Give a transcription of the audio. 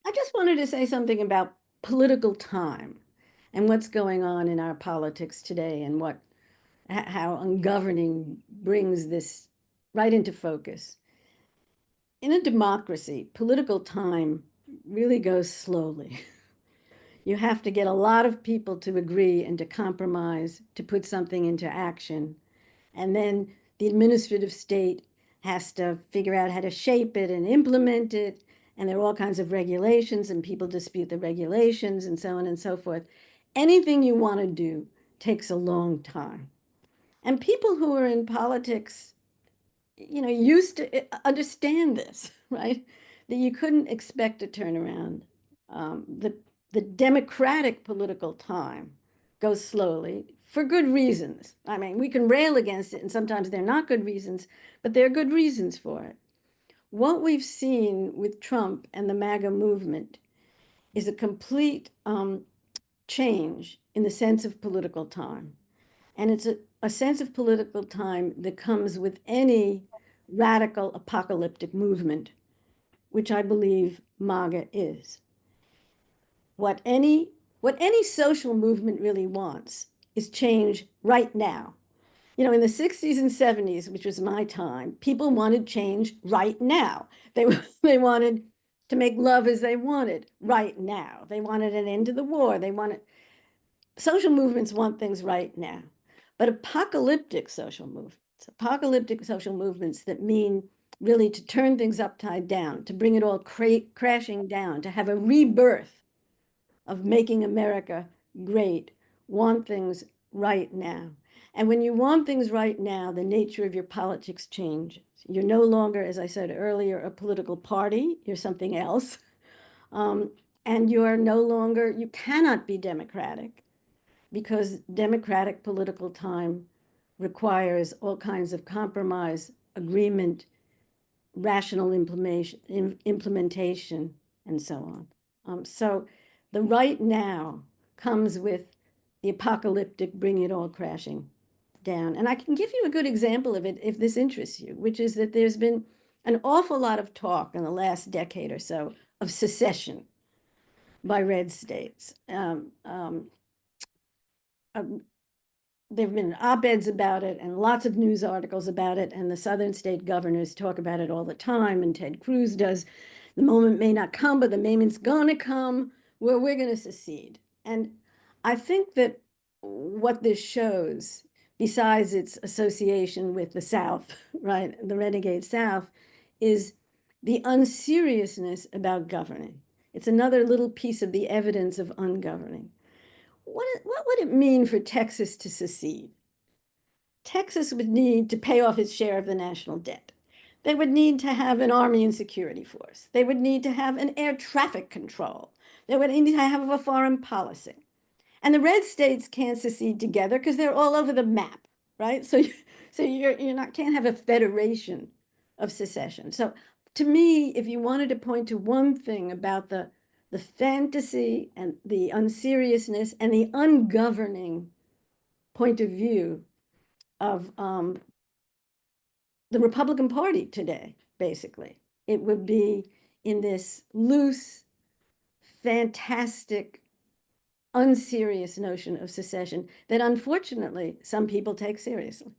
I just wanted to say something about political time and what's going on in our politics today and how ungoverning brings this right into focus. In a democracy, political time really goes slowly. You have to get a lot of people to agree and to compromise to put something into action. And then the administrative state has to figure out how to shape it and implement it. And there are all kinds of regulations, and people dispute the regulations and so on and so forth. Anything you want to do takes a long time. And people who are in politics, used to understand this, right? That you couldn't expect a turnaround. The democratic political time goes slowly for good reasons. I mean, we can rail against it, and sometimes they're not good reasons, but there are good reasons for it. What we've seen with Trump and the MAGA movement is a complete change in the sense of political time. And it's a sense of political time that comes with any radical apocalyptic movement, which I believe MAGA is. What any what any social movement really wants is change right now. In the 60s and 70s, which was my time, people wanted change right now. They they wanted to make love as they wanted right now. They wanted an end to the war. They wanted social movements want things right now. But apocalyptic social movements that mean really to turn things upside down, to bring it all crashing down, to have a rebirth of making America great, want things right now. And when you want things right now, the nature of your politics changes. You're no longer, as I said earlier, a political party, you're something else. Um, and you are no longer, you cannot be democratic because democratic political time requires all kinds of compromise, agreement, rational implementation, and so on. So the right now comes with the apocalyptic, bring it all crashing down. And I can give you a good example of it if this interests you, which is that there's been an awful lot of talk in the last decade or so of secession by red states. There have been op-eds about it and lots of news articles about it, and the southern state governors talk about it all the time, and Ted Cruz does. The moment may not come, but the moment's gonna come where we're gonna secede. And I think that what this shows, besides its association with the South, right, the renegade South, is the unseriousness about governing. It's another little piece of the evidence of ungoverning. What would it mean for Texas to secede? Texas would need to pay off its share of the national debt. They would need to have an army and security force. They would need to have an air traffic control. They would need to have a foreign policy. And the red states can't secede together because they're all over the map, right? So you're not can't have a federation of secession. So to me, if you wanted to point to one thing about the fantasy and the unseriousness and the ungoverning point of view of the Republican Party today, basically, it would be in this loose, fantastic, unserious notion of secession that unfortunately some people take seriously.